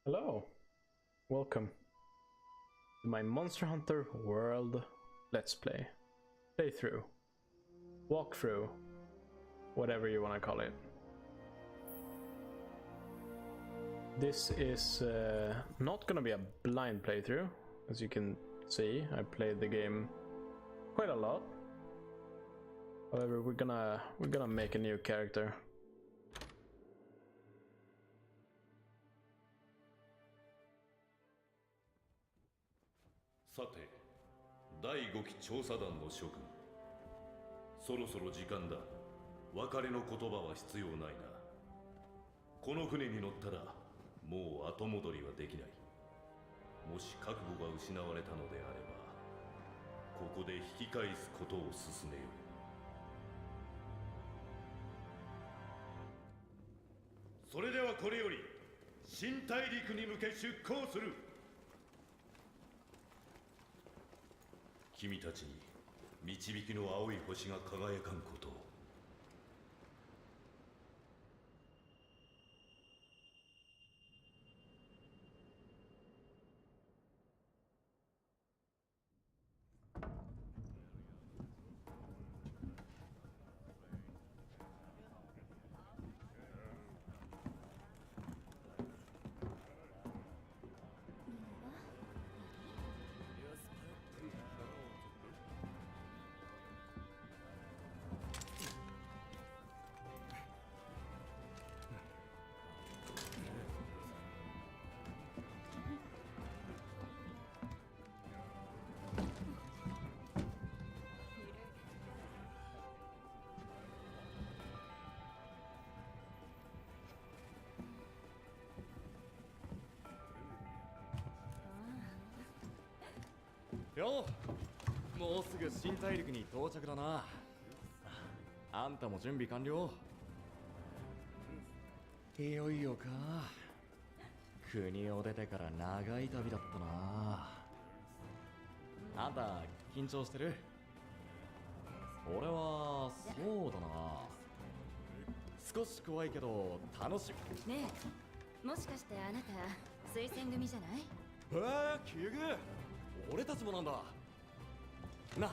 Hello, welcome to my Monster Hunter World Let's Play, playthrough, walkthrough, whatever you want to call it. This is not gonna be a blind playthrough, as you can see. I played the game quite a lot. However, we're gonna make a new character.さて、第5期調査団の諸君、そろそろ時間だ。別れの言葉は必要ないな。この船に乗ったらもう後戻りはできない。もし覚悟が失われたのであれば、ここで引き返すことを進めよう。それではこれより新大陸に向け出航する。君たちに導きの青い星が輝かんことを。よう、もうすぐ新大陸に到着だな。あんたも準備完了？いよいよか。国を出てから長い旅だったな。あんた緊張してる？俺はそうだな、少し怖いけど楽しみ。ねえ、もしかしてあなた推薦組じゃない？キグ、俺たちもなんだな。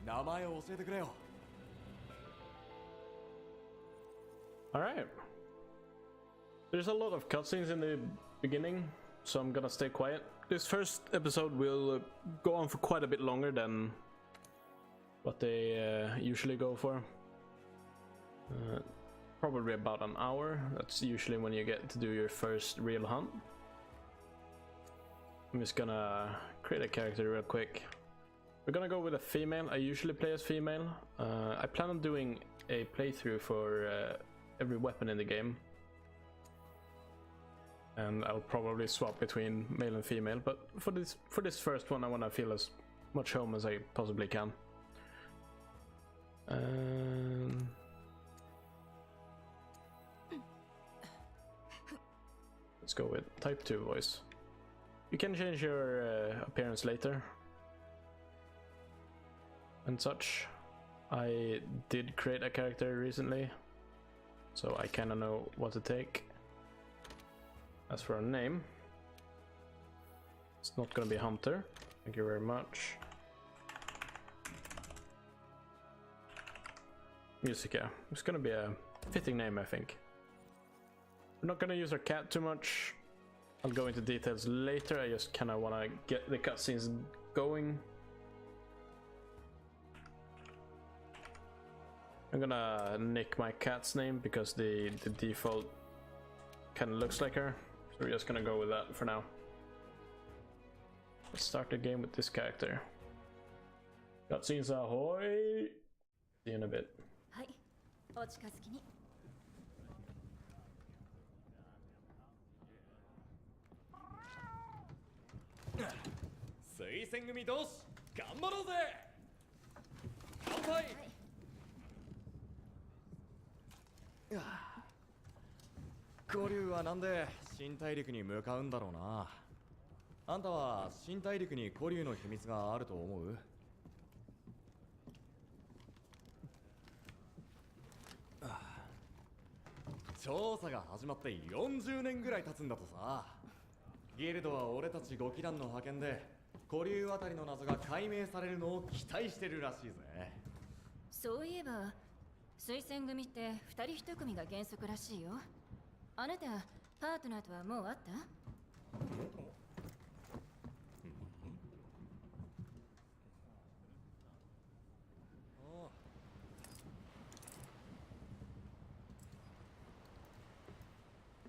名前を教えてくれよ。Alright. There's a lot of cutscenes in the beginning, so I'm gonna stay quiet. This first episode will go on for quite a bit longer than what they usually go for. Probably about an hour. That's usually when you get to do your first real hunt. I'm just gonna create a character real quick. We're gonna go with a female. I usually play as female. I plan on doing a playthrough for every weapon in the game, and I'll probably swap between male and female. But for this first one, I want to feel as much home as I possibly can. Let's go with type 2 voice. You can change your appearance later and such. I did create a character recently, so I kind of know what to take. As for a name, it's not gonna be Hunter. Thank you very much. Musica. It's gonna be a fitting name, I think. We're not gonna use our cat too much. I'll go into details later. I just kind of want to get the cutscenes going. I'm gonna nick my cat's name because the default kind of looks like her. So we're just gonna go with that for now. Let's start the game with this character. Cutscenes ahoy! See you in a bit. はい、お近づきに。推薦組同士頑張ろうぜ。乾杯。はい、古竜はなんで新大陸に向かうんだろうな。あんたは新大陸に古竜の秘密があると思う？調査が始まって40年ぐらい経つんだとさ。ギルドは俺たち5機団の派遣で古竜あたりの謎が解明されるのを期待してるらしいぜ。そういえば推薦組って2人1組が原則らしいよ。あなたパートナーとはもう会っ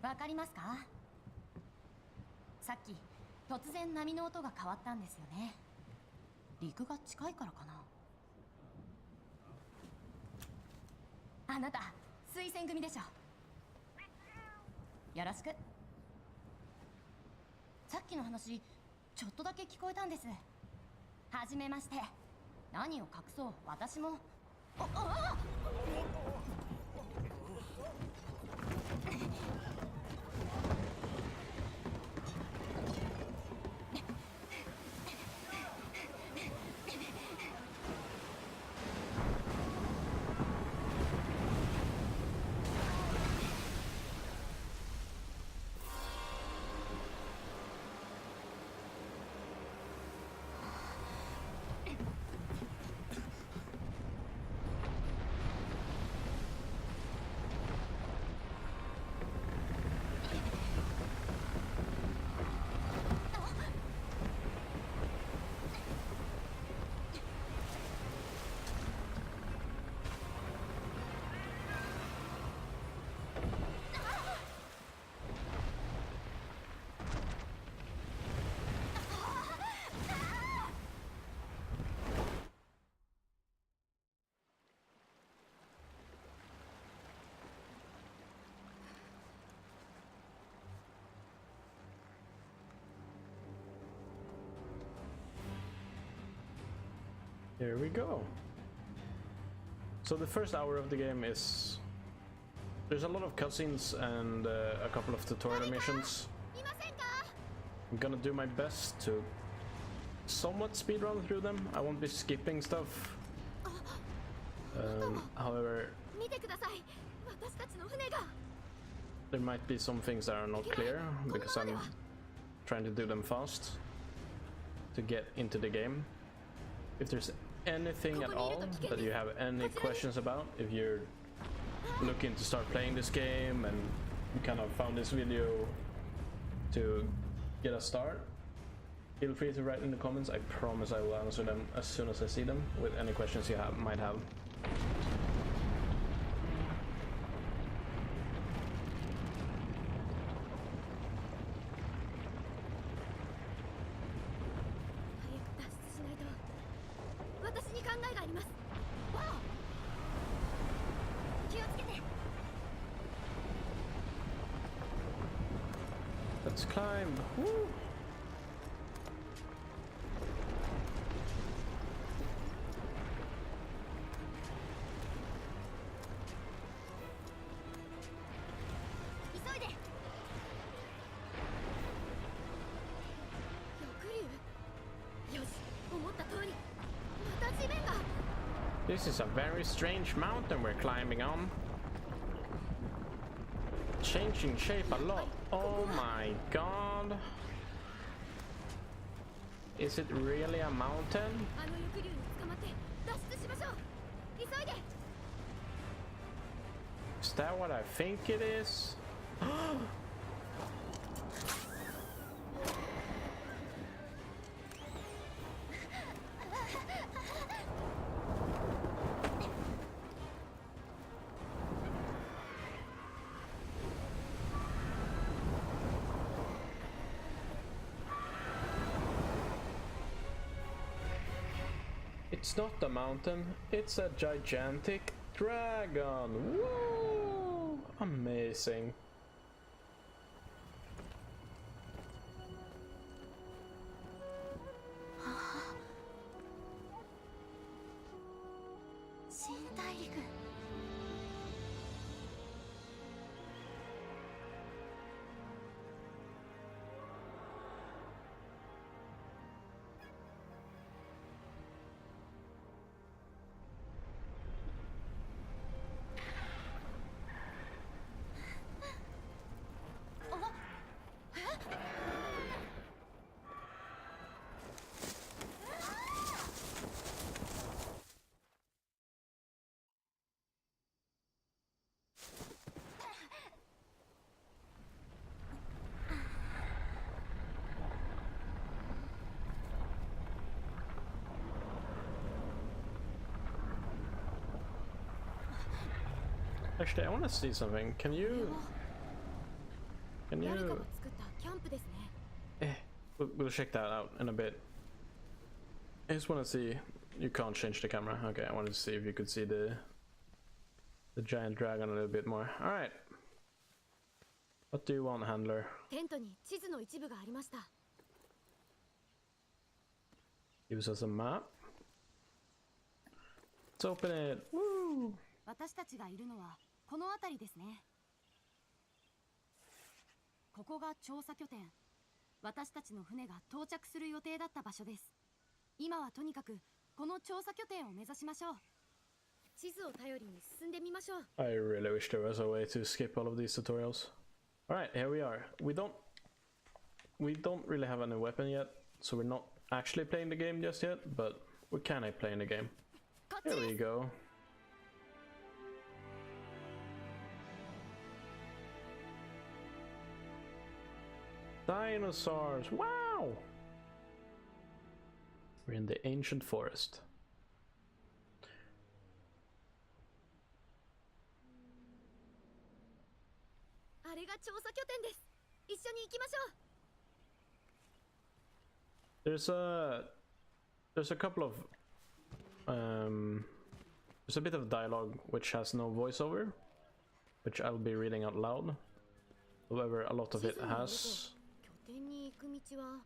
た？わかりますか？さっき突然波の音が変わったんですよね。陸が近いからかな。あなた推薦組でしょ。よろしく。さっきの話ちょっとだけ聞こえたんです。はじめまして。何を隠そう、私もHere we go. So the first hour of the game is... There's a lot of cutscenes and a couple of tutorial missions. I'm gonna do my best to somewhat speedrun through them. I won't be skipping stuff. However, there might be some things that are not clear because I'm trying to do them fast to get into the game. If there's anything at all that you have any questions about, if you're looking to start playing this game and you kind of found this video to get a start, feel free to write in the comments. I promise I will answer them as soon as I see them with any questions you might have. Let's climb. Woo! This is a very strange mountain we're climbing on. Changing shape a lot. Oh my god. Is it really a mountain? Is that what I think it is? It's not a mountain, it's a gigantic dragon. Woo! Amazing. Actually, I want to see something. Can you? 誰かが作ったキャンプですね。 We'll check that out in a bit. I just want to see. You can't change the camera. Okay, I wanted to see if you could see the giant dragon a little bit more. All right. What do you want, handler? テントに地図の一部がありました。 Gives us a map. Let's open it. Woo! 私たちがいるのはこの辺りですね。ここが調査拠点。私たちの船が到着する予定だった場所です。今はとにかくこの調査拠点を目指しましょう。地図を頼りに進んでみましょう。 I really wish there was a way to skip all of these tutorials. All right, here we are. We don't really have any weapon yet, so we're not actually playing the game just yet, but we're kind of playing the game. こっち Here で we す。 go. Dinosaurs! Wow! We're in the ancient forest. あれが調査拠点です。一緒に行きましょう。 There's a couple of there's a bit of dialogue which has no voiceover, which I'll be reading out loud. However, a lot of it has 拠点に行く道は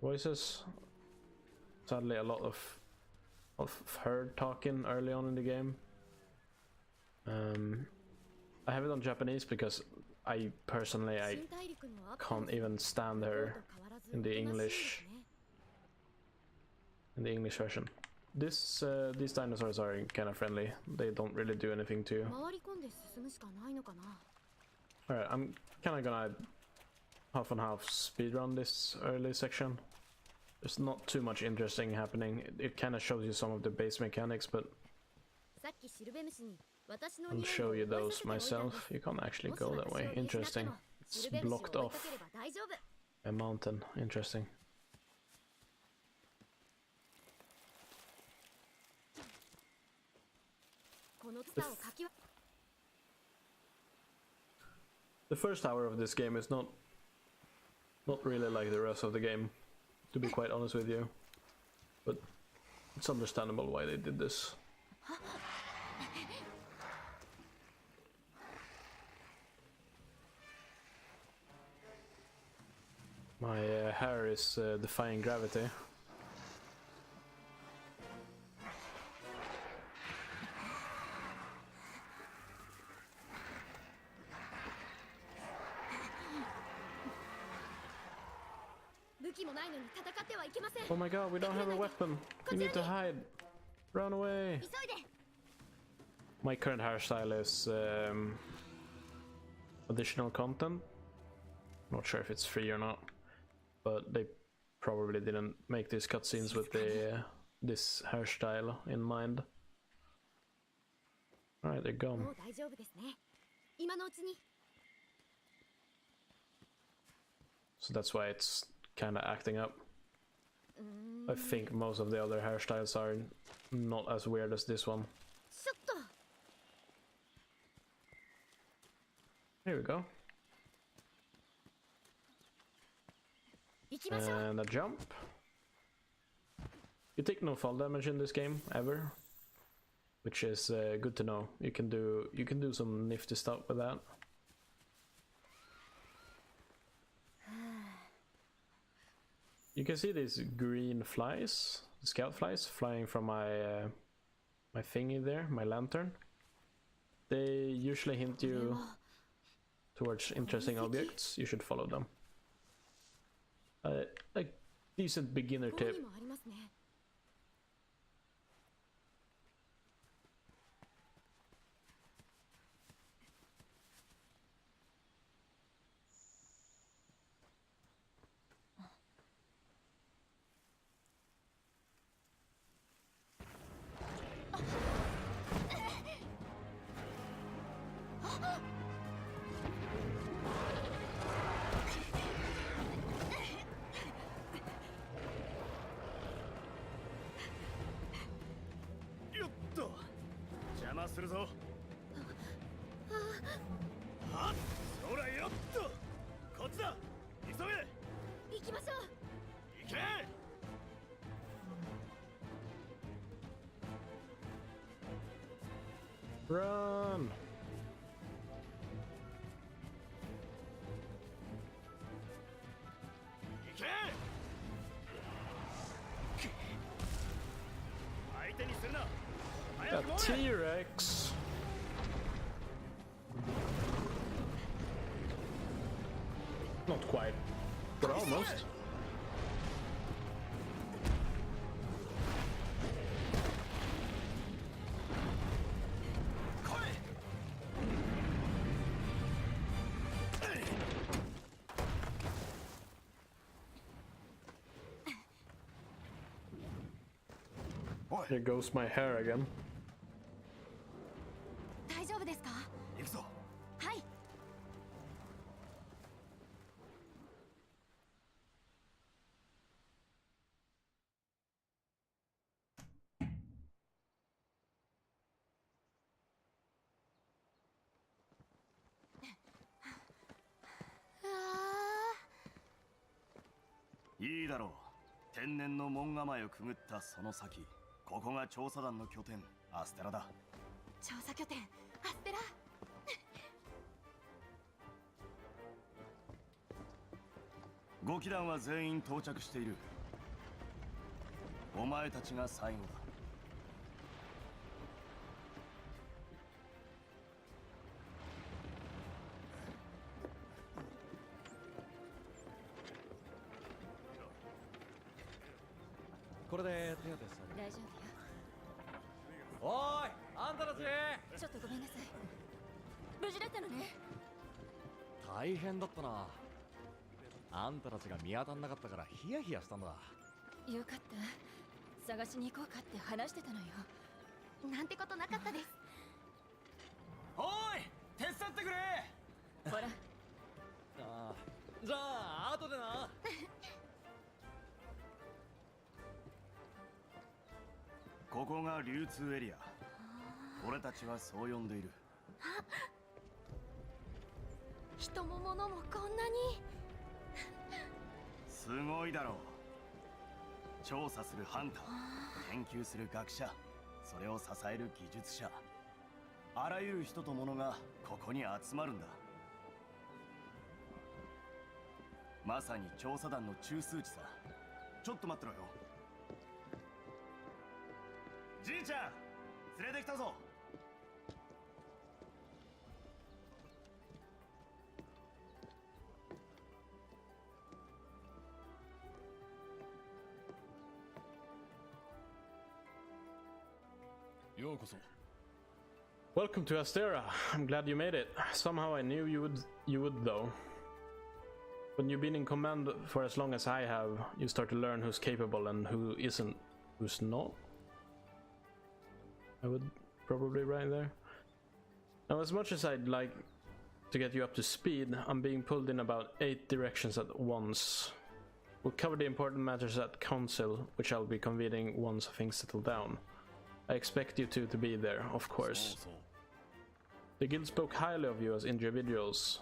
voices. Sadly, a lot of her talking early on in the game. I have it on Japanese because I personally 新大陸のアップ can't even stand と her 変わらず in the おとなしいです English ね。 in the English version. These dinosaurs are kind of friendly. They don't really do anything to you. 回り込んで進むしかないのかな。 Alright, I'm kind of gonna half and half speedrun this early section. There's not too much interesting happening. It kind of shows you some of the base mechanics, but さっきシルベムシに私の I'll 匂いを show you 覚え those させておいたんです。 myself. You can't actually もし go that 私を way. 見失って Interesting. も It's シルベムシを blocked 追い off かければ大丈夫。 a mountain. Interesting. このツタをかきわ The first hour of this game is not really like the rest of the game, to be quite honest with you. But it's understandable why they did this. My hair is defying gravity. Oh my god, we don't have a weapon. We need to hide. Run away. 急いで。 My current hairstyle is additional content. Not sure if it's free or not, but they probably didn't make these cutscenes with this hairstyle in mind. Alright, they're も gone. う大丈夫ですね。今のうちに。 So that's why it's kind of acting up. I think most of the other hairstyles are not as weird as this one. ちょっと。 Here we go. 行きましょう。 And a jump. You take no fall damage in this game ever, which is good to know. You can do some nifty stuff with that. You can see these green flies, scout flies, flying from my my thingy there, my lantern. They usually hint you towards interesting objects. You should follow them. A decent beginner ここ tip. にもありますね。 よっと邪魔するぞ。ましょう。行け。 Run! A T-Rex! Not quite, but almost. There goes my hair again. 大丈夫ですか？行くぞ。はい。いいだろう。天然の門構えをくぐったその先、ここが調査団の拠点、アステラだ。調査拠点アステラ。5機団は全員到着している。お前たちが最後だ。これで手当てされる。大丈夫よ。おーい、あんたたち。ちょっとごめんなさい。無事だったのね。大変だったな。あんたたちが見当たんなかったからヒヤヒヤしたんだ。よかった。探しに行こうかって話してたのよ。なんてことなかったです。おーい、手伝ってくれ。ほら、じゃあ後でな。ここが流通エリア。俺たちはそう呼んでいる。人も物もこんなに。すごいだろう。調査するハンター、研究する学者、それを支える技術者、あらゆる人と物がここに集まるんだ。まさに調査団の中枢地さ。ちょっと待ってろよ。じいちゃん、連れてきたぞ。ようこそ。 Welcome to Astera. I'm glad you made it. Somehow I knew you would though. When you've been in command for as long as I have, you start to learn who's capable and who isn't, who's not. I would probably write there. Now, as much as I'd like to get you up to speed, I'm being pulled in about 8 directions at once. We'll cover the important matters at council, which I'll be convening once things settle down. I expect you two to be there, of course. The guild spoke highly of you as individuals.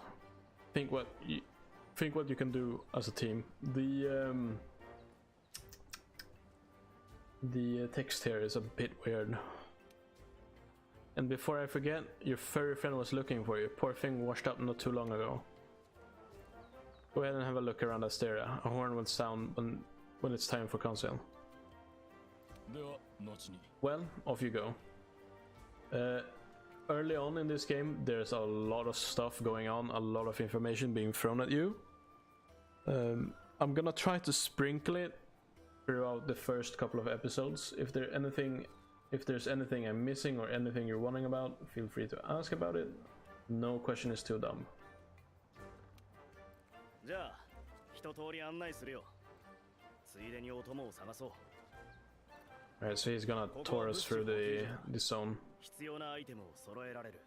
Think what you can do as a team. The text here is a bit weird. And before I forget, your furry friend was looking for you. Poor thing washed up not too long ago. Go ahead and have a look around Astera. A horn will sound when it's time for council. Well, off you go. Early on in this game, there's a lot of stuff going on, a lot of information being thrown at you. I'm gonna try to sprinkle it throughout the first couple of episodes. If there's anything I'm missing or anything you're wondering about, feel free to ask about it. No question is too dumb. じゃあ、一通り案内するよ。ついでにお供を探そう。 Alright, so he's gonna tour us through the zone. 必要なアイテムを揃えられる。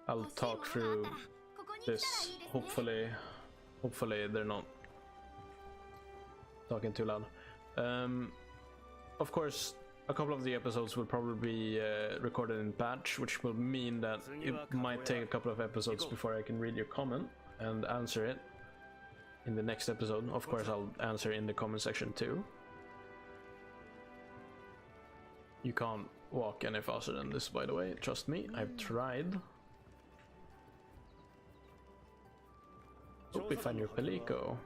I'll talk through this. Hopefully they're not talking too loud. Of course, a couple of the episodes will probably be recorded in batch, which will mean that it might take a couple of episodes before I can read your comment and answer it. in the next episode. Of course, I'll answer in the comment section too. You can't walk any faster than this, by the way. Trust me, I've tried. Hope we find your Palico.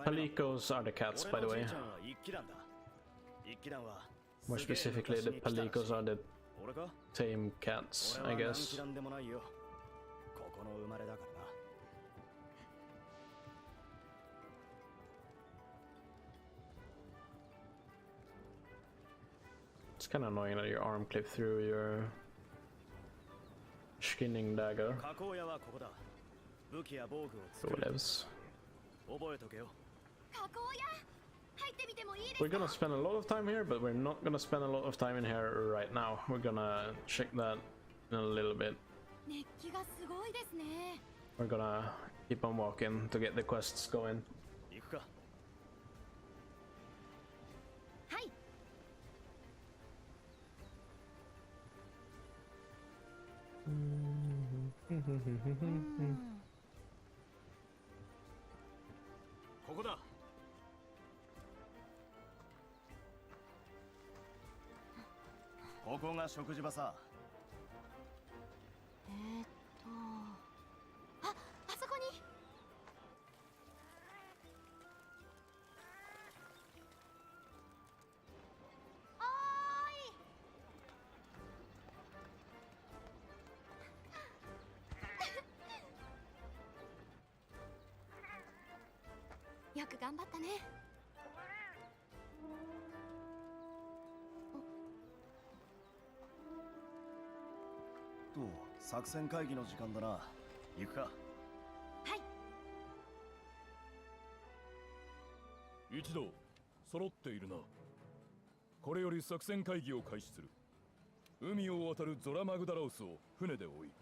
Palicos are the cats, by the way. More specifically, the Palicos are the tame cats, I guess. It's kind of annoying that your arm clipped through your skinning dagger. Whatevs. We're gonna spend a lot of time here, but we're not gonna spend a lot of time in here right now. We're gonna check that in a little bit. We're gonna keep on walking to get the quests going.よく頑張ったね。と、作戦会議の時間だな。行くか。はい。一同揃っているな。これより作戦会議を開始する。海を渡るゾラマグダラウスを船で追い、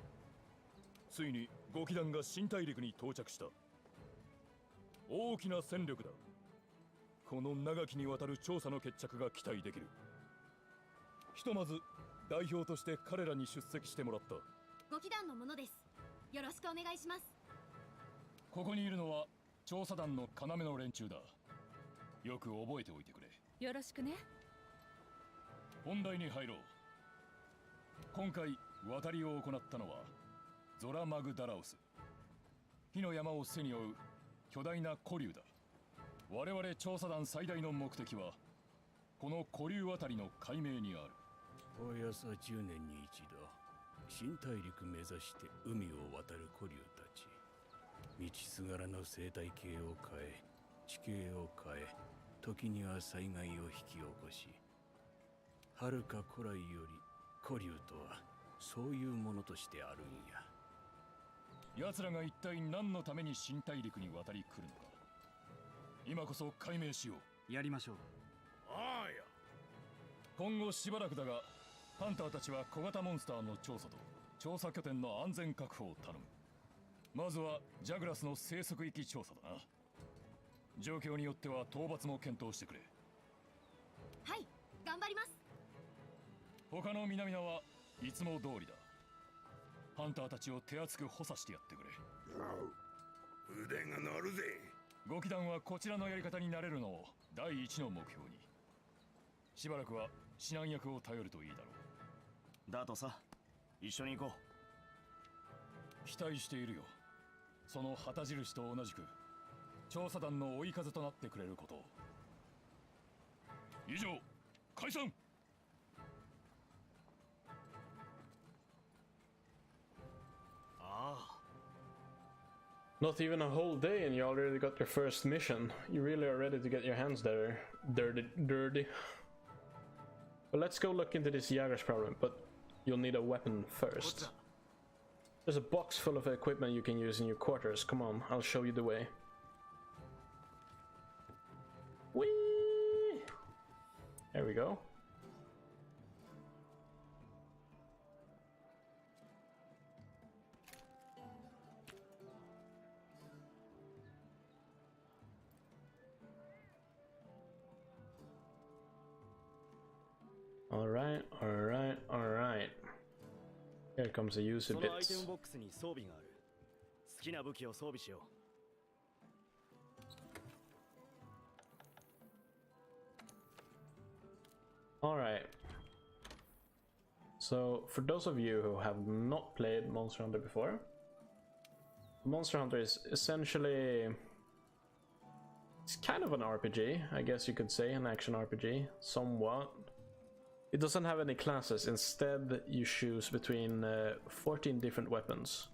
ついに5機団が新大陸に到着した。大きな戦力だ。この長きにわたる調査の決着が期待できる。ひとまず代表として彼らに出席してもらった。5機団のものです。よろしくお願いします。ここにいるのは調査団の要の連中だ。よく覚えておいてくれ。よろしくね。本題に入ろう。今回渡りを行ったのはゾラマグダラウス。火の山を背に追う巨大な古竜だ。我々調査団最大の目的はこの古竜あたりの解明にある。およそ10年に一度、新大陸目指して海を渡る古竜たち。道すがらの生態系を変え、地形を変え、時には災害を引き起こし、遥か古来より古竜とはそういうものとしてあるんや。奴らが一体何のために新大陸に渡り来るのか、今こそ解明しよう。やりましょう。ああや。今後しばらくだが、ハンターたちは小型モンスターの調査と調査拠点の安全確保を頼む。まずはジャグラスの生息域調査だな。状況によっては討伐も検討してくれ。はい、頑張ります。他の皆々はいつも通りだ。ハンターたちを手厚く補佐してやってくれ。腕が鳴るぜ。5機団はこちらのやり方になれるのを第一の目標に。しばらくは指南役を頼るといいだろう。だとさ、一緒に行こう。期待しているよ。その旗印と同じく調査団の追い風となってくれることを。以上、解散。Not even a whole day and you already got your first mission. You really are ready to get your hands dirty. But let's go look into this Jager's problem, but you'll need a weapon first. There's a box full of equipment you can use in your quarters. Come on, I'll show you the way. Whee! There we go. Alright. Here comes the user bits. Alright. So, for those of you who have not played Monster Hunter before, Monster Hunter is essentially... It's kind of an RPG, I guess you could say, an action RPG, somewhat. It doesn't have any classes, instead you choose between 14 different weapons.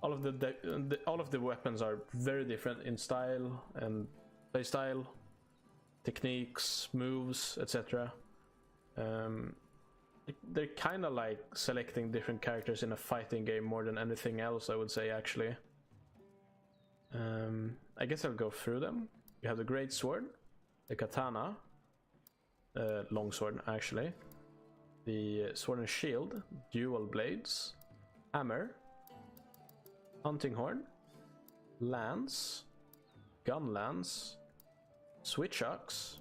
All of the weapons are very different in style and playstyle, techniques, moves, etc. They're kind of like selecting different characters in a fighting game more than anything else, I would say, actually. I guess I'll go through them. You have the Great Sword, the Katana, Longsword actually, the Sword and Shield, Dual Blades, Hammer, Hunting Horn, Lance, Gun Lance, Switch Axe,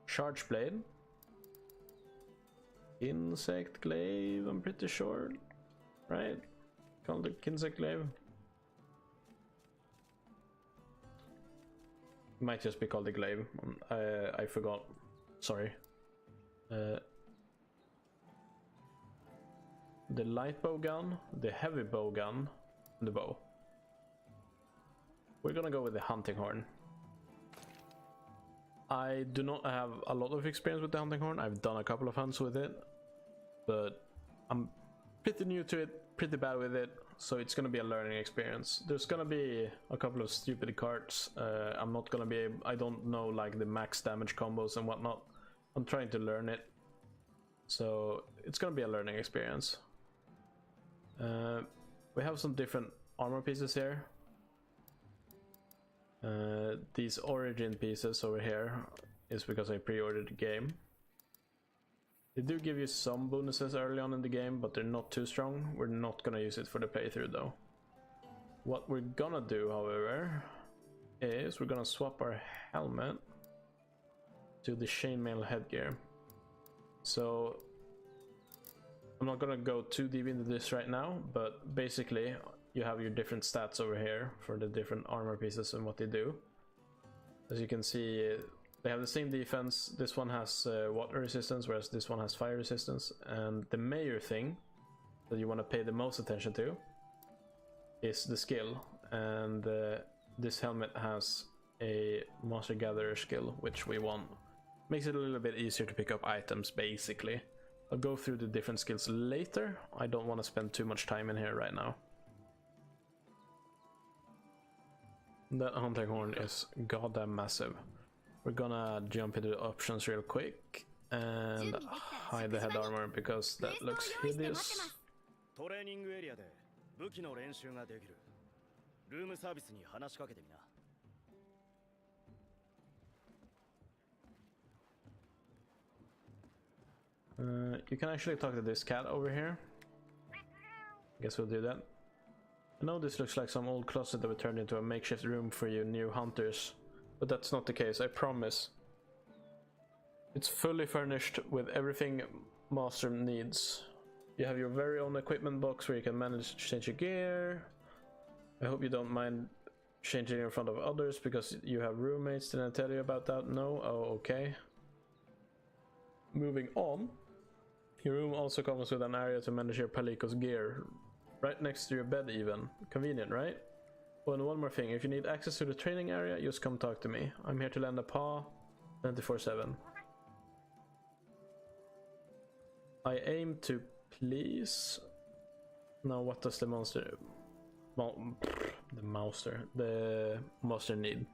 Charge Blade, Insect Glaive, I'm pretty sure, right? Called the Insect Glaive. Might just be called the Glaive. I forgot. Sorry. The light bow gun, the heavy bow gun, and the bow. We're gonna go with the Hunting Horn. I do not have a lot of experience with the Hunting Horn. I've done a couple of hunts with it, but I'm pretty new to it, pretty bad with it, so it's gonna be a learning experience. There's gonna be a couple of stupid cards. I'm not gonna be able, I don't know like the max damage combos and whatnot. I'm trying to learn it, so it's gonna be a learning experience. We have some different armor pieces here. These origin pieces over here is because I pre-ordered the game. They do give you some bonuses early on in the game, but they're not too strong. We're not gonna use it for the playthrough though. What we're gonna do, however, is we're gonna swap our helmet to the chainmail headgear. So I'm not gonna go too deep into this right now, but basically you have your different stats over here for the different armor pieces and what they do. As you can see, they have the same defense. This one has water resistance, whereas this one has fire resistance. And the major thing that you want to pay the most attention to is the skill. And this helmet has a Monster Gatherer skill, which we want. Makes it a little bit easier to pick up items, basically. I'll go through the different skills later. I don't want to spend too much time in here right now. That Hunting Horn is goddamn massive. We're gonna jump into the options real quick and hide the head armor because that looks hideous. トレーニングエリアで武器の練習ができる。ルームサービスに話しかけてみな。You can actually talk to this cat over here. Guess we'll do that. I know this looks like some old closet that we turned into a makeshift room for you new hunters, but that's not the case, I promise. It's fully furnished with everything Master needs. You have your very own equipment box where you can manage to change your gear. I hope you don't mind changing in front of others because you have roommates. Didn't I tell you about that? No? Oh, okay. Moving on. Your room also comes with an area to manage your Palico's gear. Right next to your bed even. Convenient, right? Oh, and one more thing. If you need access to the training area, just come talk to me. I'm here to lend a paw 24/7. I aim to please... Now what does the monster... The monster need?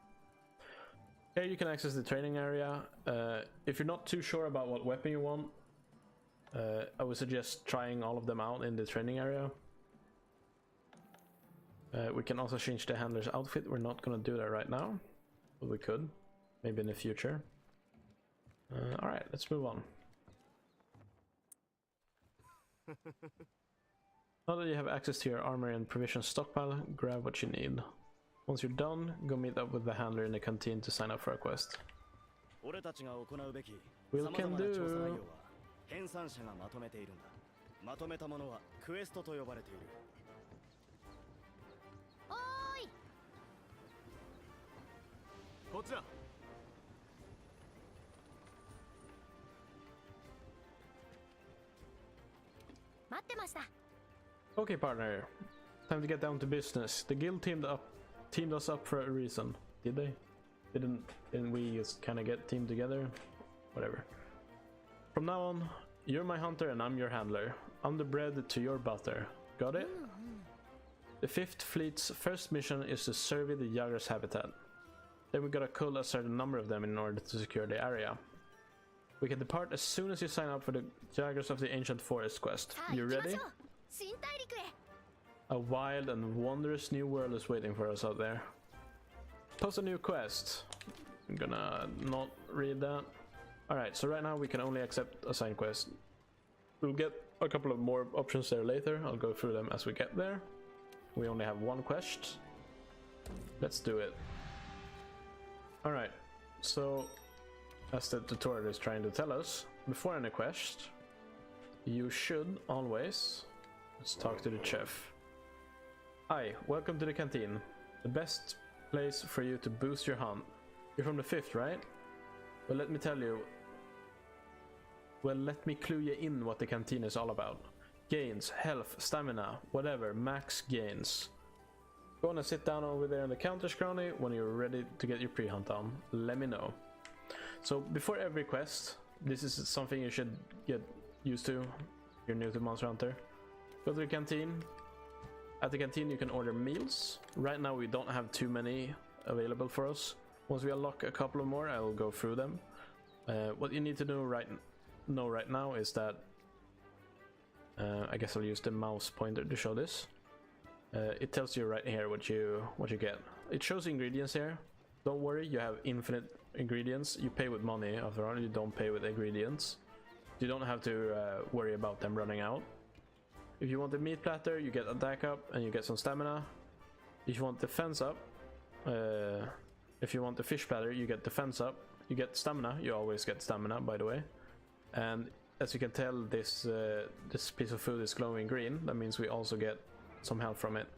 Here you can access the training area. If you're not too sure about what weapon you want, I would suggest trying all of them out in the training area. We can also change the handler's outfit. We're not gonna do that right now, but we could, maybe in the future. Alright, let's move on. Now that you have access to your armor and provision stockpile, grab what you need. Once you're done, go meet up with the handler in the canteen to sign up for a quest.俺たちが行うべき Will 様 can 々な調査内 do. 容は編纂者がまとめているんだ。まとめたものはクエストと呼ばれている。おーい。こっちだ。ってました。 Okay, partner. Time to get down to business. The guild teamed us up for a reason. Did they? Didn't we just kind of get teamed together? Whatever. From now on, you're my hunter and I'm your handler. I'm the bread to your butter. Got it? The 5th Fleet's first mission is to survey the Jagras habitat. Then we gotta cull a certain number of them in order to secure the area. We can depart as soon as you sign up for the Jagras of the Ancient Forest quest. You ready? 新大陸へ。 A wild and wondrous new world is waiting for us out there. Post a new quest. I'm gonna not read that. Alright, so right now we can only accept a signed quest. We'll get a couple of more options there later. I'll go through them as we get there. We only have one quest. Let's do it. Alright, so as the tutorial is trying to tell us, before any quest, you should always... Let's talk to the chef. Hi, welcome to the canteen. The best place for you to boost your hunt. You're from the 5th, right? Well, let me tell you. Well, let me clue you in what the canteen is all about. Gains, health, stamina, whatever, max gains. Go on and sit down over there in the counter, Scrawny. When you're ready to get your pre-hunt on, let me know. So before every quest, this is something you should get used to if you're new to Monster Hunter. Go to the canteen. At the canteen you can order meals. Right now we don't have too many available for us. Once we unlock a couple of more, I will go through them. What you need to know right now is that I guess I'll use the mouse pointer to show this. It tells you right here what you get. It shows ingredients here. Don't worry, you have infinite ingredients. You pay with money after all. You don't pay with ingredients. You don't have to worry about them running out. If you want the meat platter, you get attack up and you get some stamina. If you want defense up, if you want the fish platter, you get defense up. You get stamina. You always get stamina, by the way. And as you can tell, this piece of food is glowing green. That means we also get some health from it.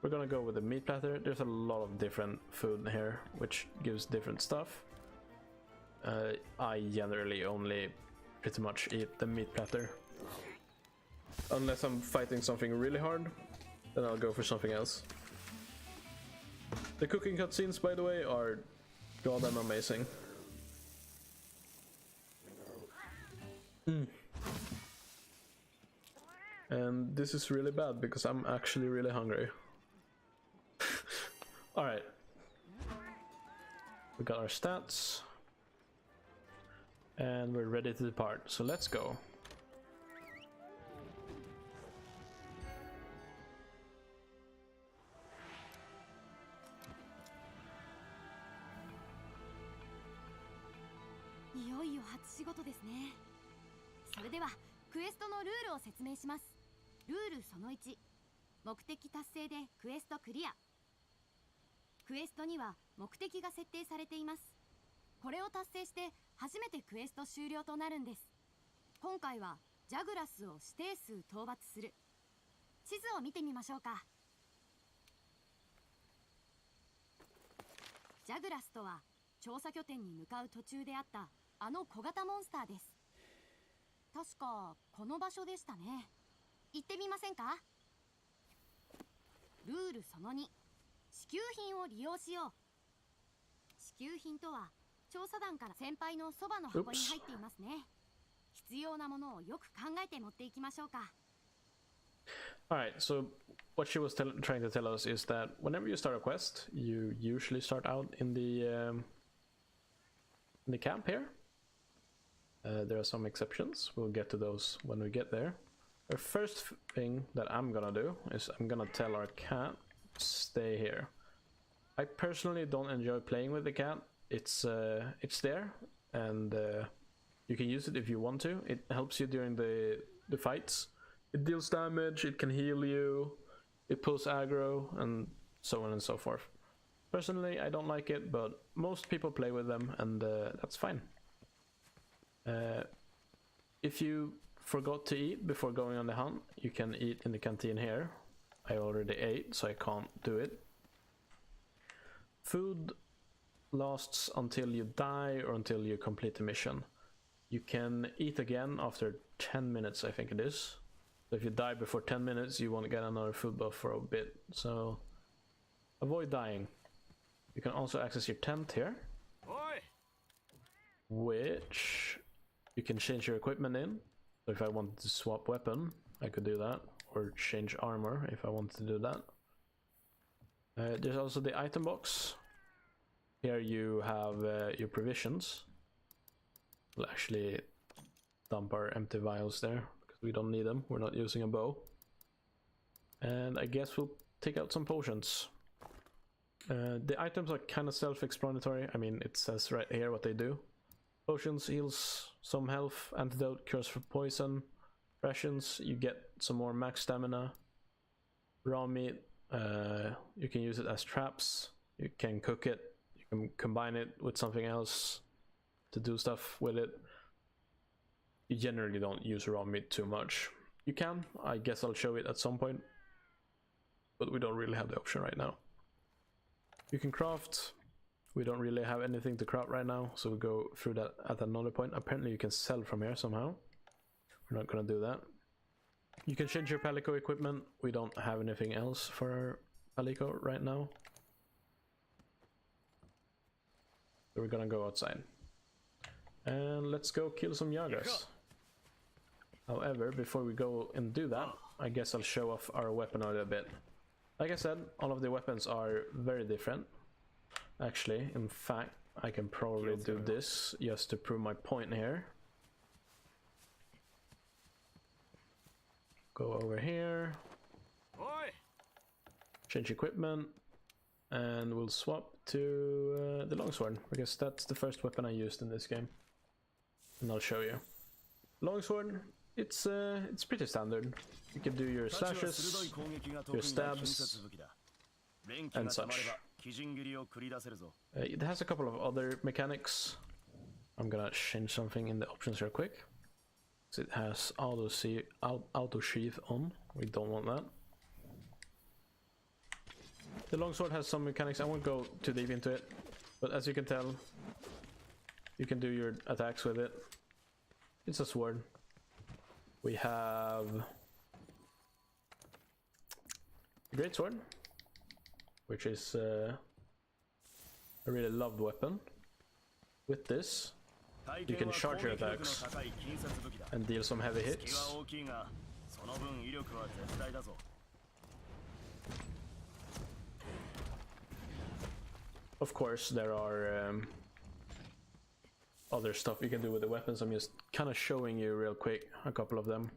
We're gonna go with the meat platter. There's a lot of different food here, which gives different stuff. I generally only pretty much eat the meat platter. Unless I'm fighting something really hard, then I'll go for something else. The cooking cutscenes, by the way, are goddamn amazing. And this is really bad because I'm actually really hungry. Alright. We got our stats. And we're ready to depart, so let's go.いよいよ初仕事ですね。それではクエストのルールを説明します。ルールその1、目的達成でクエストクリア。クエストには目的が設定されています。これを達成して初めてクエスト終了となるんです。今回はジャグラスを指定数討伐する。地図を見てみましょうか。ジャグラスとは調査拠点に向かう途中であったあの小型モンスターです。確かこの場所でしたね。行ってみませんか？ルールその2、支給品を利用しよう。支給品とは調査団から先輩のそばの箱に入っていますね。必要なものをよく考えて持っていきましょうか。Alright, so what she was trying to tell us is that whenever you start a quest, you usually start out in the camp here. There are some exceptions. We'll get to those when we get there. The first thing that I'm gonna do is I'm gonna tell our cat, stay here. I personally don't enjoy playing with the cat. It's there, and you can use it if you want to. It helps you during the fights. It deals damage, it can heal you, it pulls aggro, and so on and so forth. Personally, I don't like it, but most people play with them, and that's fine. If you forgot to eat before going on the hunt, you can eat in the canteen here. I already ate, so I can't do it. Food lasts until you die or until you complete the mission. You can eat again after 10 minutes, I think it is. So if you die before 10 minutes, you won't get another food buff for a bit. So avoid dying. You can also access your tent here, which you can change your equipment in. So if I wanted to swap weapon, I could do that, or change armor if I wanted to do that. There's also the item box. Here you have your provisions. We'll actually dump our empty vials there because we don't need them. We're not using a bow. And I guess we'll take out some potions. The items are kind of self-explanatory. I mean, it says right here what they do. Potions heals some health, antidote cures for poison, rations, you get some more max stamina, raw meat, you can use it as traps, you can cook it, you can combine it with something else to do stuff with it. You generally don't use raw meat too much. You can, I guess I'll show it at some point, but we don't really have the option right now. You can craft. We don't really have anything to craft right now, so we'll go through that at another point. Apparently you can sell from here somehow. We're not gonna do that. You can change your Palico equipment. We don't have anything else for our Palico right now. So we're gonna go outside. And let's go kill some Yagas. However, before we go and do that, I guess I'll show off our weapon a little bit. Like I said, all of the weapons are very different. Actually, in fact, I can probably do this just to prove my point here. Go over here, change equipment, and we'll swap to the longsword, because that's the first weapon I used in this game. And I'll show you. Longsword, it's pretty standard. You can do your slashes, your stabs, and such. It has a couple of other mechanics. I'm gonna change something in the options real quick. So it has auto sheath on. We don't want that. The longsword has some mechanics. I won't go too deep into it, but as you can tell, you can do your attacks with it. It's a sword. We have a great sword, which is a really loved weapon. With this, you can charge your attacks and deal some heavy hits. Of course, there are other stuff you can do with the weapons. I'm just kind of showing you real quick a couple of them,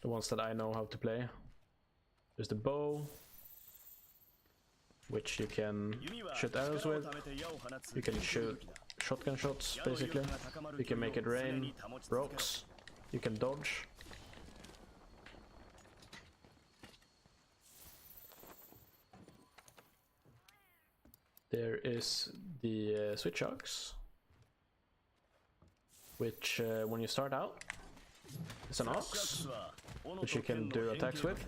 the ones that I know how to play. There's the bow, which you can shoot arrows with. You can shoot shotgun shots, basically. You can make it rain rocks. You can dodge. There is the switch axe, which when you start out, it's an axe, which you can do attacks with.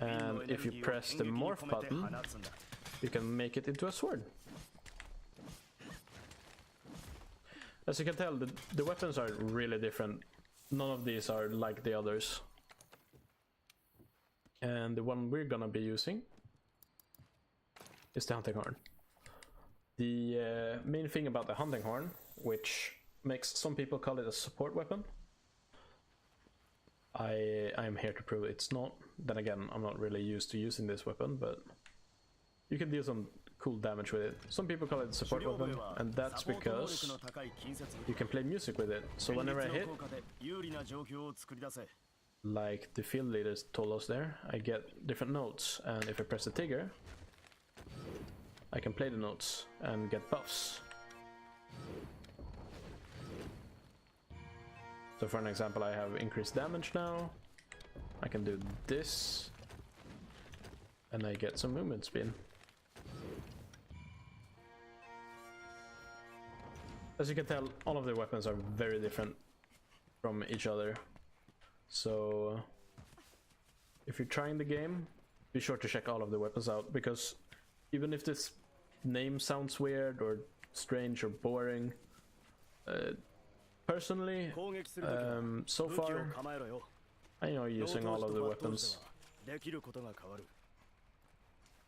And if you press the morph button, you can make it into a sword. As you can tell, the weapons are really different. None of these are like the others. And the one we're gonna be using is the hunting horn. The main thing about the hunting horn, which makes some people call it a support weapon, I'm here to prove it's not. Then again, I'm not really used to using this weapon, but you can deal some cool damage with it. Some people call it a support weapon, and that's because you can play music with it. So whenever I hit, like the field leaders told us there, I get different notes, and if I press the trigger, I can play the notes and get buffs. So for an example, I have increased damage now. I can do this, and I get some movement speed. As you can tell, all of the weapons are very different from each other. So if you're trying the game, be sure to check all of the weapons out, because even if this name sounds weird or strange or boring, personally, so far, I know using all of the weapons. できることが変わる。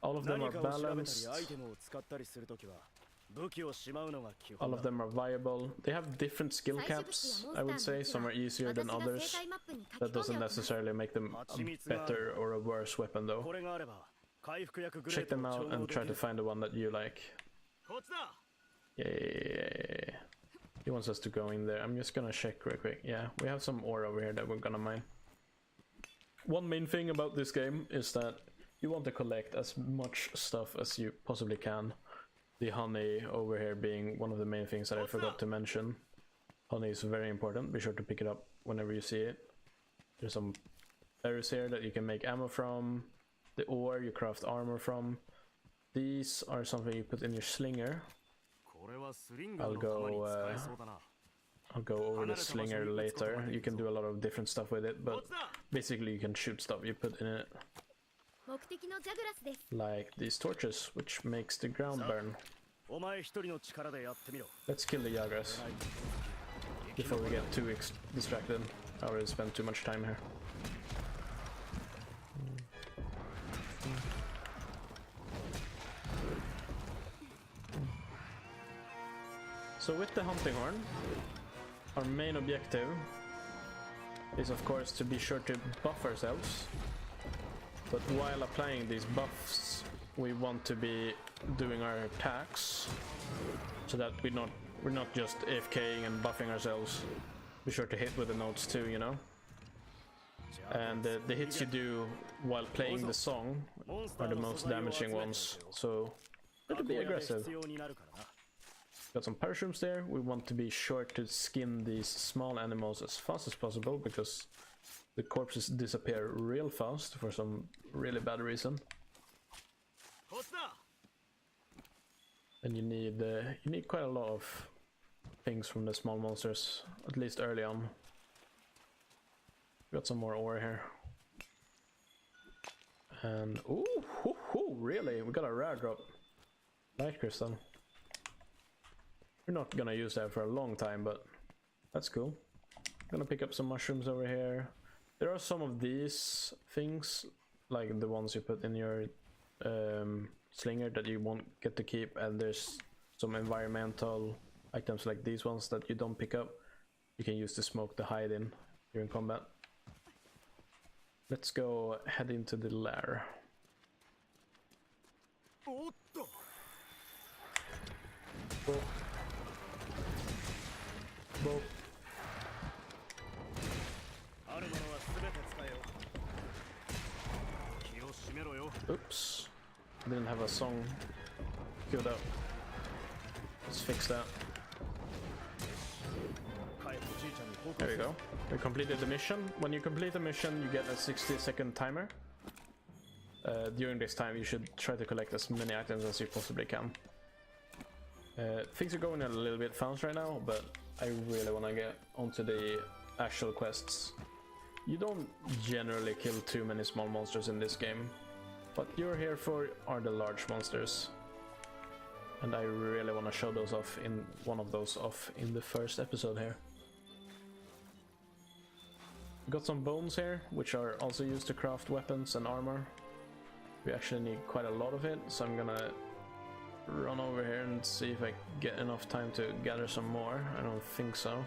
All of them 何 are かを調べたり balanced. アイテムを使ったりするときは武器をしまうのが基 All 本 of だ。 them are viable. They have different skill caps, I would say. Some are easier than others. That doesn't necessarily make them a better or a worse weapon, though. これがあれば回復薬グレ Check ート them を out 調合 and で try き to る。 find the one that you like. こっちだ。 Yeah. He wants us to go in there. I'm just gonna check real quick. Yeah, we have some ore over here that we're gonna mine. One main thing about this game is that you want to collect as much stuff as you possibly can. The honey over here being one of the main things that I forgot to mention. Honey is very important. Be sure to pick it up whenever you see it. There's some berries here that you can make ammo from. The ore you craft armor from. These are something you put in your slinger. これはスリンガーの弾に使えそうだな。 I'll go over the slinger later. You can do a lot of different stuff with it, but basically you can shoot stuff you put in it. 目的のジャグラスです。 Like these torches, which makes the ground burn. お前一人の力でやってみろ。 Let's kill the Yagras before we get too distracted. I already spent too much time here. So with the hunting horn, our main objective is of course to be sure to buff ourselves. But while applying these buffs, we want to be doing our attacks so that we're not just AFKing and buffing ourselves. Be sure to hit with the notes too, you know. And the hits you do while playing the song are the most damaging ones. So, good to be aggressive. 必要になるからな。 Got some parashrooms there. We want to be sure to skin these small animals as fast as possible because the corpses disappear real fast for some really bad reason. こっちだ。 And you need quite a lot of things from the small monsters, at least early on. Got some more ore here. And ooh, really? We got a rare drop. Light crystal. We're not gonna use that for a long time, but that's cool. Gonna pick up some mushrooms over here. There are some of these things, like the ones you put in your slinger that you won't get to keep, and there's some environmental items like these ones that you don't pick up. You can use to smoke the hide in during combat. Let's go head into the lair. おっと。 Boop. Boop. あるものはすべて使えよ。気を締めろよ。 Oops. Didn't have a song queued up. Let's fix that. 帰ってじいちゃんに報告 There す you る。 go. We completed the mission. When you complete the mission, you get a 60-second timer. During this time, you should try to collect as many items as you possibly can. Things are going a little bit fast right now, but I really want to get onto the actual quests. You don't generally kill too many small monsters in this game. What you're here for are the large monsters. And I really want to show those off in one of those off in the first episode here. Got some bones here, which are also used to craft weapons and armor. We actually need quite a lot of it, so I'm gonna run over here and see if I get enough time to gather some more. I don't think so.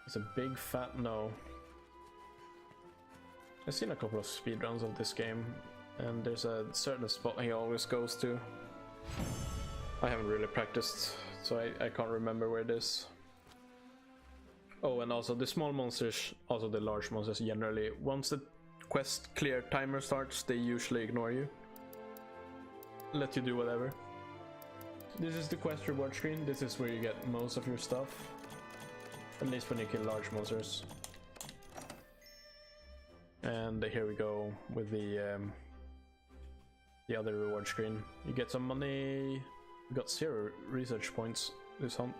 It's a big fat no. I've seen a couple of speedruns of this game, and there's a certain spot he always goes to. I haven't really practiced, so I can't remember where it is. Oh, and also the small monsters, also the large monsters generally, once the quest clear timer starts, they usually ignore you. Let you do whatever. This is the quest reward screen. This is where you get most of your stuff. At least when you kill large monsters. And here we go with the other reward screen. You get some money. We got 0 research points this hunt.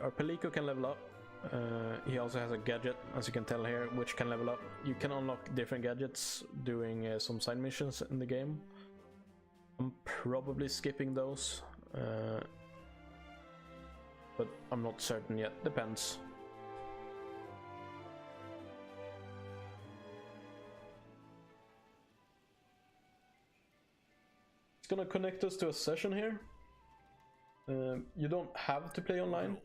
Our Palico can level up. He also has a gadget, as you can tell here, which can level up. You can unlock different gadgets doing some side missions in the game. I'm probably skipping those. But I'm not certain yet. Depends. It's gonna connect us to a session here. You don't have to play online.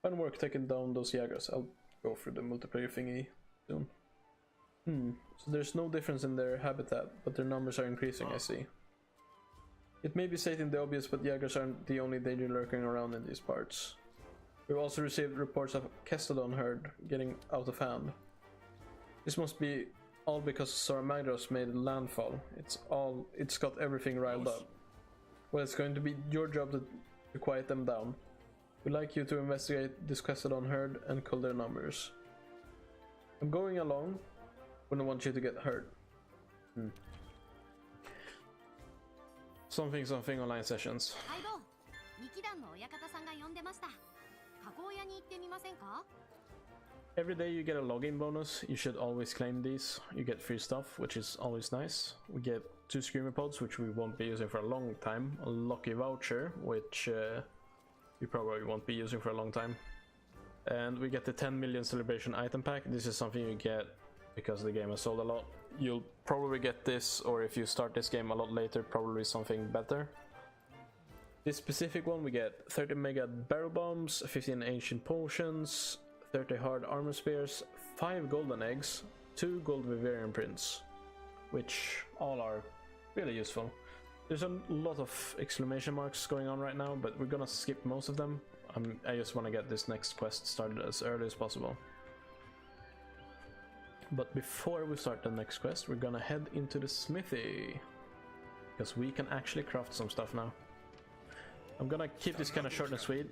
Fine work taking down those Jaegers. I'll go through the multiplayer thingy soon. So there's no difference in their habitat, but their numbers are increasing, I see. It may be stating the obvious, but Jaegers aren't the only danger lurking around in these parts. We've also received reports of Kestodon herd getting out of hand. This must be all because Zora Magdaros made landfall. It's got everything riled up. Well, it's going to be your job to quiet them down. We'd like you to investigate this Kestodon herd and cull their numbers. I'm going along. Wouldn't want you to get hurt. Something online sessions. 相棒、二期団の親方さんが呼んでました。加工屋に行ってみませんか？ Every day you get a login bonus. You should always claim these. You get free stuff, which is always nice. We get 2 screamer pods, which we won't be using for a long time. A lucky voucher, which we probably won't be using for a long time. And we get the 10 million celebration item pack. This is something you get because the game has sold a lot. You'll probably get this, or if you start this game a lot later, probably something better. This specific one we get 30 mega barrel bombs, 15 ancient potions, 30 hard armor spears, 5 golden eggs, 2 gold Vivarium prints, which all are really useful. There's a lot of exclamation marks going on right now, but we're gonna skip most of them. I just want to get this next quest started as early as possible. But before we start the next quest, we're gonna head into the smithy, because we can actually craft some stuff now. I'm gonna keep this kind of short and sweet.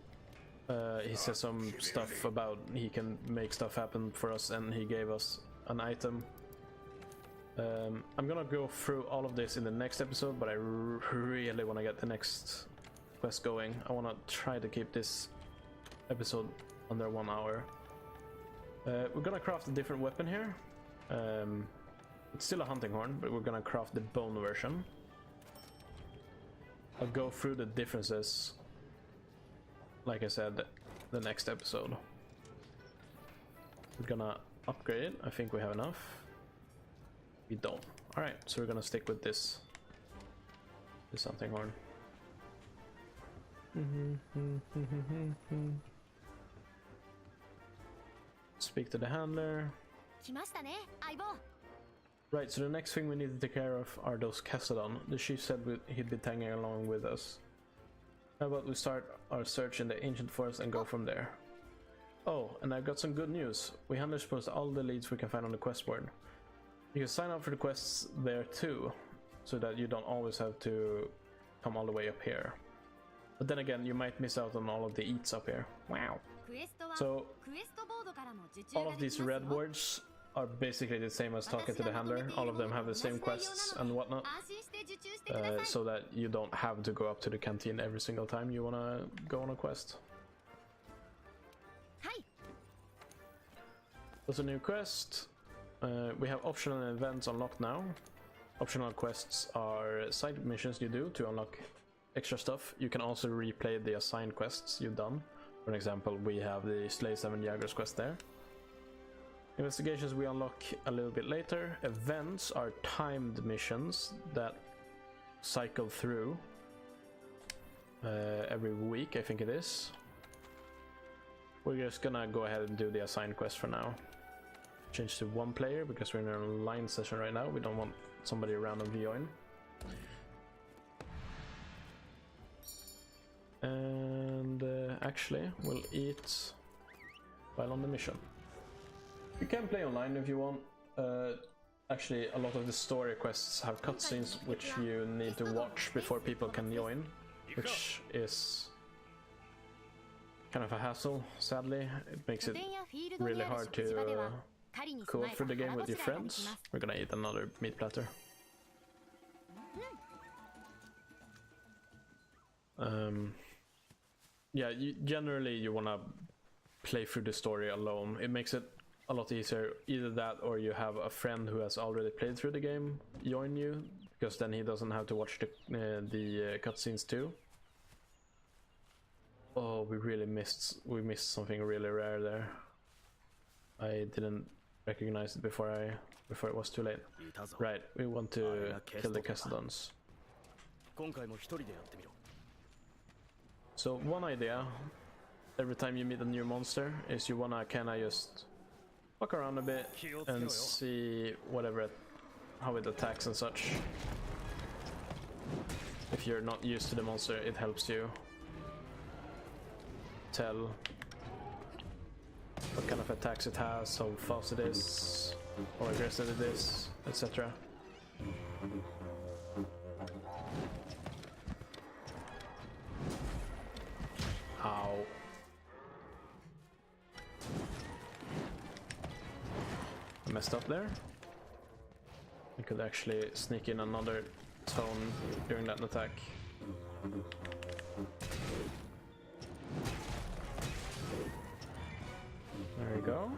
He says some stuff about he can make stuff happen for us, and he gave us an item. I'm gonna go through all of this in the next episode, but I really want to get the next quest going. I want to try to keep this episode under 1 hour. We're gonna craft a different weapon here. It's still a hunting horn, but we're gonna craft the bone version. I'll go through the differences, like I said, the next episode. We're gonna upgrade it. I think we have enough. We don't. Alright, so we're gonna stick with this hunting horn. Speak to the handler. 来ましたね、相棒。 Right, so the next thing we need to take care of are those Kestodon. The chief said he'd be tagging along with us. How about we start our search in the ancient forest and go from there? Oh, and I've got some good news. We handlers post all the leads we can find on the quest board. You can sign up for the quests there too, so that you don't always have to come all the way up here. But then again, you might miss out on all of the eats up here. Wow. So, all of these red words are basically the same as talking to the handler. All of them have the same quests and whatnot, so that you don't have to go up to the canteen every single time you want to go on a quest. There's a new quest. We have optional events unlocked now. Optional quests are side missions you do to unlock extra stuff. You can also replay the assigned quests you've done. For example, we have the Slay 7 Jaegers quest there. Investigations we unlock a little bit later. Events are timed missions that cycle through every week, I think it is. We're just gonna go ahead and do the assigned quest for now. Change to 1 player because we're in a line session right now. We don't want somebody randomly join. And actually, we'll eat while on the mission. You can play online if you want. Actually, a lot of the story quests have cutscenes which you need to watch before people can join, which is kind of a hassle, sadly. It makes it really hard to go through the game with your friends. We're gonna eat another meat platter. Yeah, generally you wanna play through the story alone. It makes it a lot easier. Either that or you have a friend who has already played through the game join you, because then he doesn't have to watch the cutscenes too. Oh, we missed something really rare there. I didn't recognize it before it was too late. いたぞ。 Right, we want to kill the Kestodons. 今回も一人でやってみろ。 So one idea, every time you meet a new monster, is you wanna kinda just walk around a bit and see how it attacks and such. If you're not used to the monster, it helps you tell what kind of attacks it has, how fast it is, how aggressive it is, etc. Ow. I messed up there. I could actually sneak in another tone during that attack. There we go.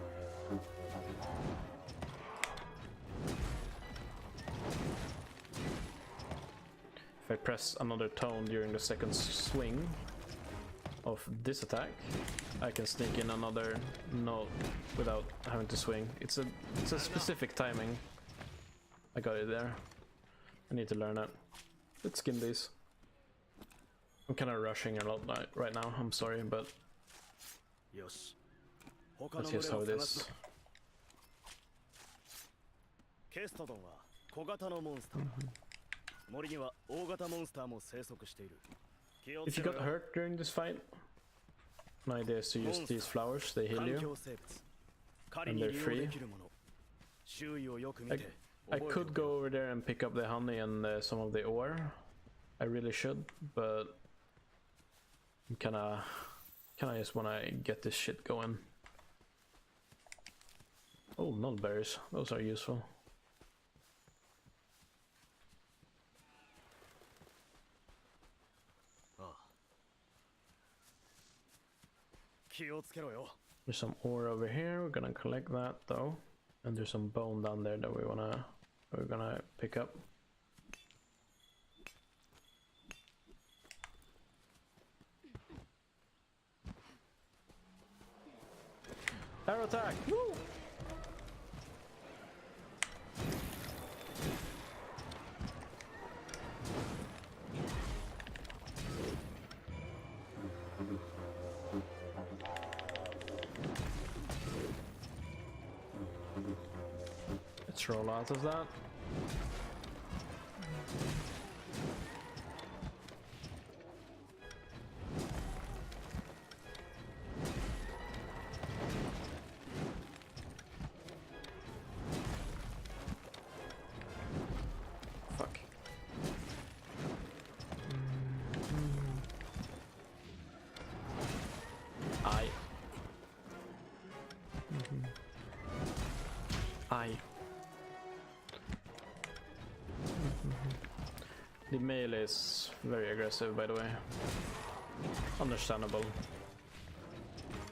If I press another tone during the second swing of this attack, I can sneak in another note without having to swing. It's a specific timing. I got it there. I need to learn that. Let's skin these. I'm kind of rushing a lot right now, I'm sorry, but よし。 that's just how it is. ケストドンは小型のモンスター。森には大型モンスターも生息している。気を If つ you け got ろよ。 hurt during this fight, my idea is to use these flowers, they heal 環 you. 境生物。狩りに And they're 利用 free. できるもの。周囲をよく見て。 I 覚えて could おけ go over there and pick up the honey and some of the ore. I really should, but I'm kinda just wanna get this shit going. Oh, nullberries. Those are useful. ああ。気をつけろよ。 There's some ore over here. We're gonna collect that though, and there's some bone down there that we're gonna pick up. Arrow attack! Woo! Let's roll out of that. Fuck. Aye. Aye. The melee is very aggressive, by the way. Understandable.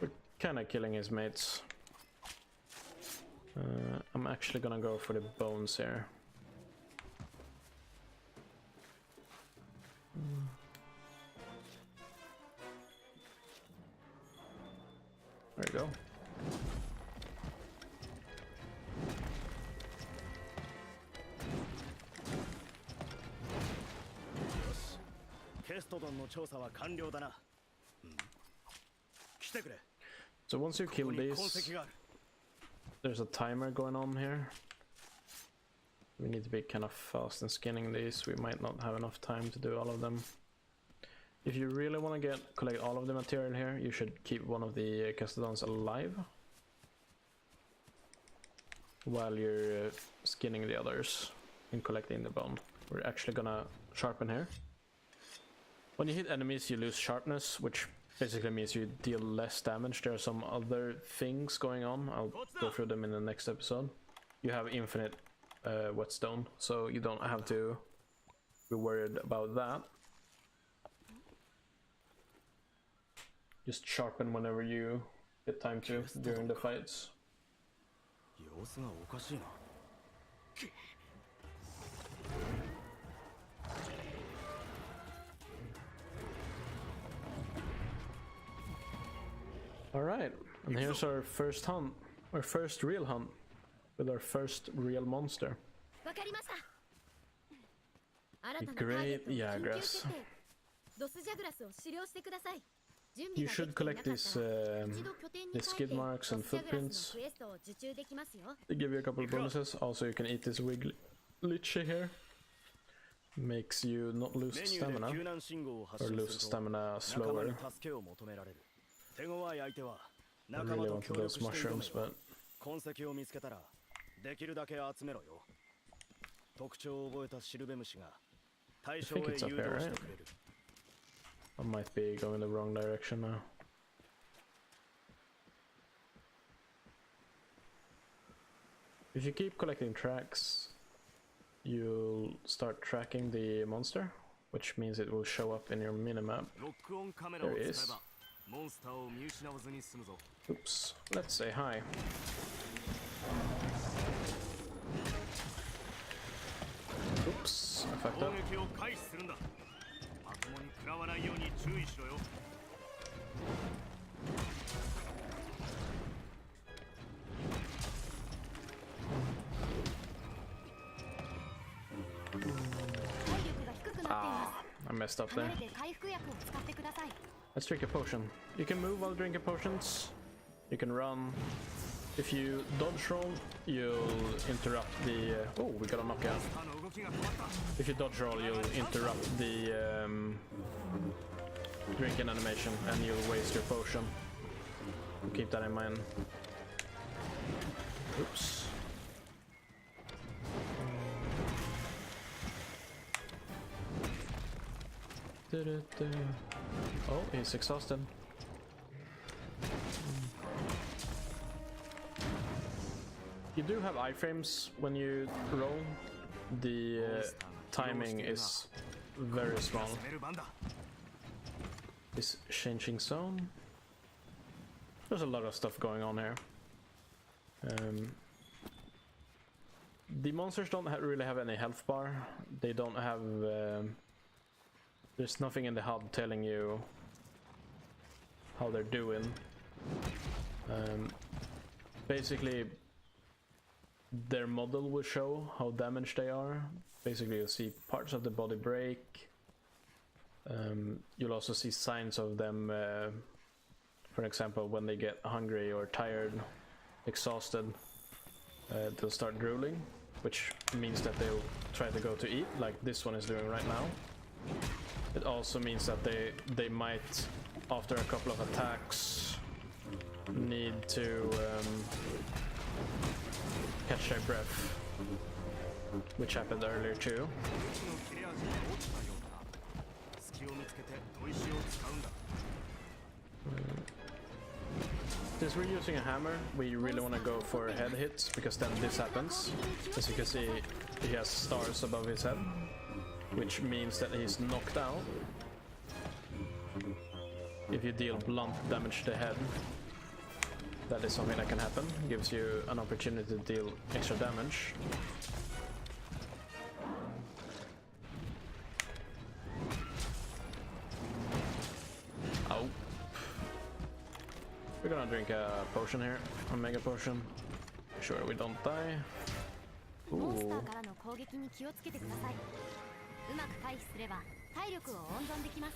We're kinda killing his mates. I'm actually gonna go for the bones here. There we go. So once you kill these, there's a timer going on here. We need to be kind of fast in skinning these. We might not have enough time to do all of them. If you really want to collect all of the material here, you should keep one of the Kestodons alive while you're skinning the others and collecting the bone. We're actually gonna sharpen here. When you hit enemies, you lose sharpness, which basically means you deal less damage. There are some other things going on. I'll go through them in the next episode. You have infinite whetstone, so you don't have to be worried about that. Just sharpen whenever you get time to during the fights. 様子がおかしいな。Alright, and here's our first hunt. Our first real hunt. With our first real monster. わかりました。新 The たなターゲッ Great トを緊急 Jagras. 設定。ドスジャグラスを狩猟してください。準 You 備 should ができていな collect かった these ら、一度拠点に the 帰って skid marks ド and スジャグラス footprints. のクエストを受注できますよ。 They give you a couple of bonuses. Also, you can eat this Wigglyche here. Makes you not lose メニューで stamina. 救難信号を発 Or 信 lose すると stamina 仲間 slower. に助けを求められる。手強い相手は I 仲間 really と wanted 協力 those して挑め mushrooms, よ。 but 痕跡を見つけたらできるだけ集めろよ。特徴を覚えたシルベムシが対象へ I think 誘 it's 導 up here, し right? てくれる。 I might be going the wrong direction now. If you keep collecting tracks, you'll start tracking the monster, which means it will show up in your minimap. ロックオンカメラを There 使 he え is. ばモンスターを見失わずに済むぞ。 Oops, let's say hi. Oops, I fucked 攻 up. 撃を開始するんだ。まともに食らわないように注意しろよ。 体力が低くなっています。 Ah, I messed up 離 there. れて回復薬を使ってください。 Let's drink a potion. You can move while drinking potions. You can run. If you dodge roll, you'll interrupt the. Oh, we got a knockout. スターの動きが止まった。 If you dodge roll, you'll interrupt the drinking animation and you'll waste your potion. Keep that in mind. Oops. Oh, he's exhausted. You do have iframes when you roll. The timing is very small. 攻める番だ。 Is changing zone. There's a lot of stuff going on here. The monsters don't really have any health bar. They don't have. There's nothing in the HUD telling you how they're doing. Basically, their model will show how damaged they are. Basically, you'll see parts of the body break. You'll also see signs of them, for example, when they get hungry or tired, exhausted, they'll start drooling, which means that they'll try to go to eat, like this one is doing right now. It also means that they might, after a couple of attacks, need to catch their breath, which happened earlier too. 敵の切れ味が落ちたようだな。隙を見つけて砥石を使うんだ。 Since we're using a hammer, we really want to go for head hits, because then this happens. As you can see, he has stars above his head, which means that he's knocked out. If you deal blunt damage to the head, that is something that can happen. Gives you an opportunity to deal extra damage. Oh. We're gonna drink a potion here, a mega potion. Sure we don't die. モンスタ Ooh. ーからの攻撃に気をつけてください。うまく回避すれば体力を温存できます。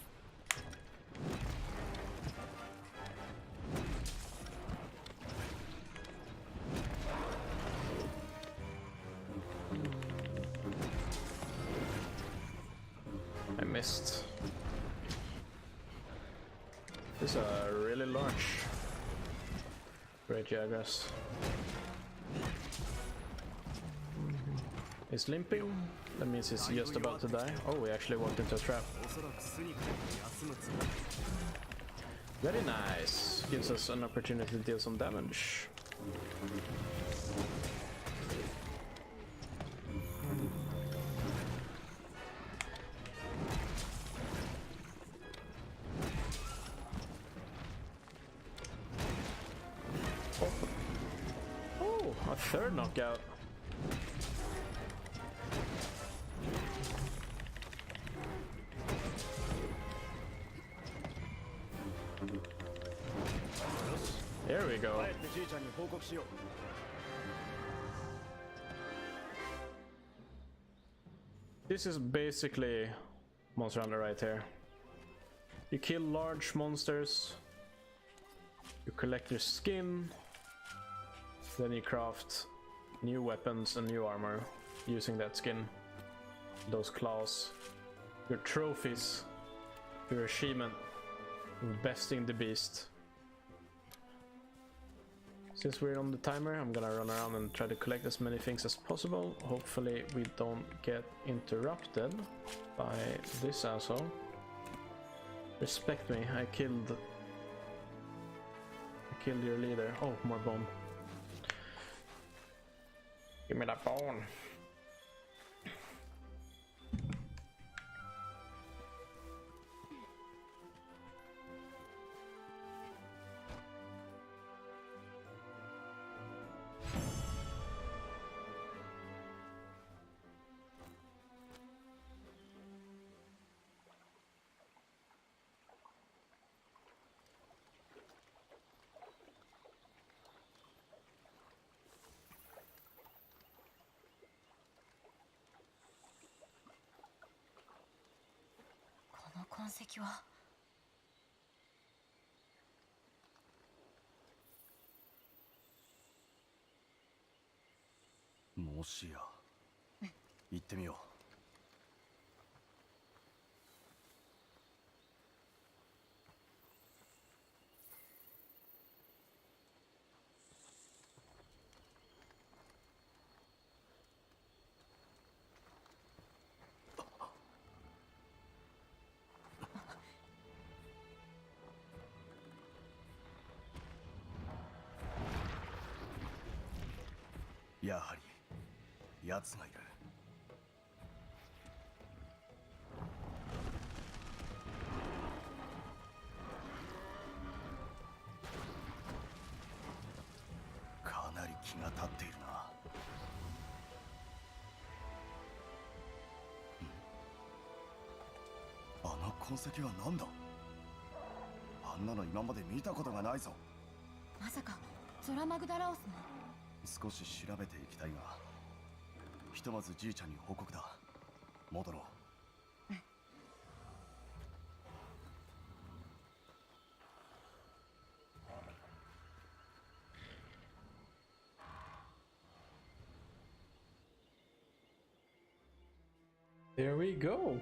I missed. This is a really large Great Jagras. He's limping. That means he's just about to die. Oh, we actually walked into a trap. おそらく巣に帰って休むつもり。 Very nice. Gives us an opportunity to deal some damage. Oh, a third knockout. go. 帰ってじいちゃんに報告しよう。 This is basically Monster Hunter right here. You kill large monsters, you collect your skin, then you craft new weapons and new armor using that skin, those claws, your trophies, your achievement, besting the beast. Since we're on the timer, I'm gonna run around and try to collect as many things as possible. Hopefully we don't get interrupted by this asshole. Respect me, I killed your leader. Oh, more bone. Give me that bone.痕跡は。もしや行ってみよう。やはり奴がいる。かなり気が立っているな。あの痕跡は何だ？あんなの今まで見たことがないぞ。まさかゾラマグダラオスの。少し調べていきたいが、ひとまずじいちゃんに報告だ。戻ろう。There we go.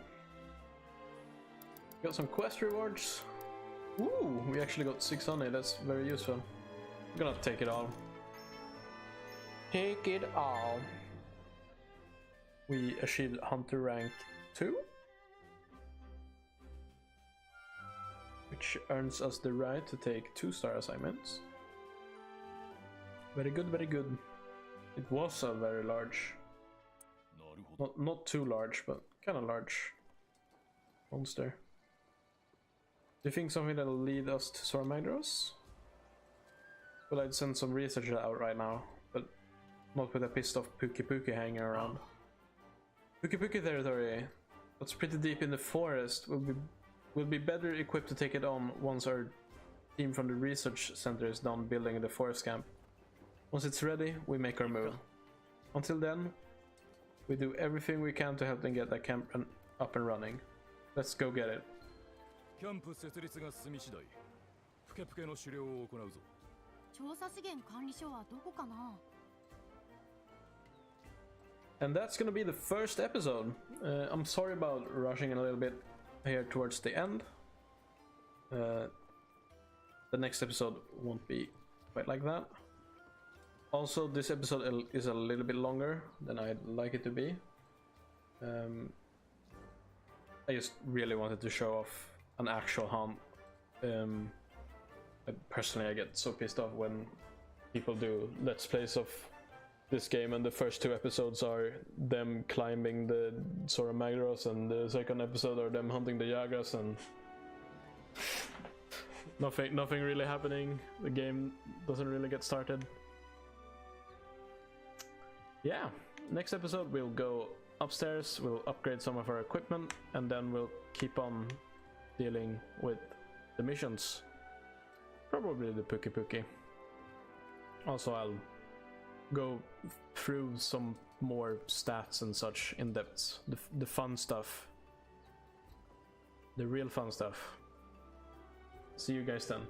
Got some quest rewards. Ooh, we actually got 600. That's very useful. I'm gonna take it all. Take it all. We achieved Hunter rank 2, which earns us the right to take 2-star assignments. Very good, very good. It was a very large, not too large, but kind of large monster. Do you think something that'll lead us to Zora Magdaros? Well, I'd send some researchers out right now, but not with a pissed off Puki hanging around. Puki territory, that's pretty deep in the forest, will be better equipped to take it on once our team from the research center is done building the forest camp. Once it's ready, we make our move. Until then, we do everything we can to help them get that camp up and running. Let's go get it. キャンプ設立が進み次第、プケプケの狩猟を行うぞ。調査資源管理所はどこかな？ And that's gonna be the first episode. I'm sorry about rushing a little bit here towards the end. The next episode won't be quite like that. Also, this episode is a little bit longer than I'd like it to be. I just really wanted to show off an actual hunt. Personally, I get so pissed off when people do let's plays of this game and the first 2 episodes are them climbing the Zora Magdaros and the second episode are them hunting the Yagras and nothing really happening. The game doesn't really get started. Yeah, next episode we'll go upstairs, we'll upgrade some of our equipment, and then we'll keep on dealing with the missions. Probably the Puki. Also, I'll go through some more stats and such in depth. The fun stuff. The real fun stuff. See you guys then.